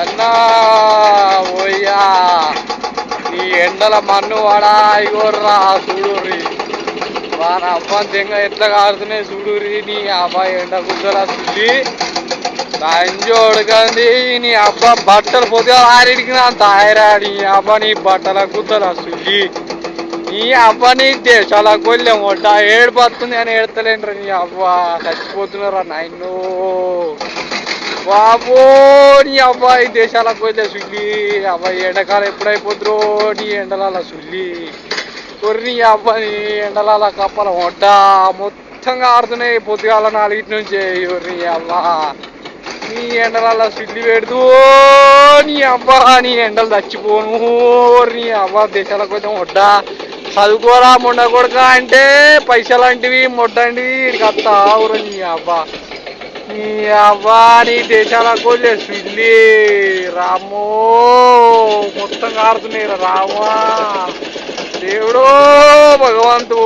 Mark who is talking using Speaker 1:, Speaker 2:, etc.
Speaker 1: అన్నా ఓయ్యా ఈ ఎండల మన్ను వాడా ఇగోర్రా చూడుర్రి వాన అబ్బాయి తెంగ ఎట్లా కారుతున్నాయి చూడుర్రి నీ అబ్బాయి ఎండ గుద్దలా సుల్లి నంజోడుకంది నీ అబ్బా బట్టలు పొద్దుగా ఆరిడికి అంత ఆయరా నీ అబ్బా నీ బట్టల గుద్దలా సుల్లి నీ అబ్బా నీ దేశాల కొల్లెం ఒడ్డ ఏడుపడుతుంది అని ఏడతలేండ్రా నీ అబ్బా చచ్చిపోతున్నారా నాయనో బాబో నీ అబ్బాయి దేశాలకు వెళ్ళే సుల్లి అబ్బాయి ఎండాకాలం ఎప్పుడైపోతురో నీ ఎండలాల సుల్లి కొర్రి అబ్బాయి ఎండలాల కప్పల వంట మొత్తంగా ఆడుతున్నాయి పొద్దుగాల 4 నుంచే ఎవర్రి అబ్బా నీ ఎండలాల సుల్లి పెడుతూ నీ అబ్బా నీ ఎండలు చచ్చిపోను నీ అబ్బా దేశాలకు అయితే మొడ్డ చదువుకోరా మొండ కొడుక అంటే పైసలాంటివి మొడ్డంటివి ఇక్కడికి వస్తా ఊరు నీ అబ్బా నీ అవ్వా నీ దేశాలకు వెళ్ళే సుల్లి రామో మొత్తం కారుతున్నాయి రామా దేవుడో భగవంతుడు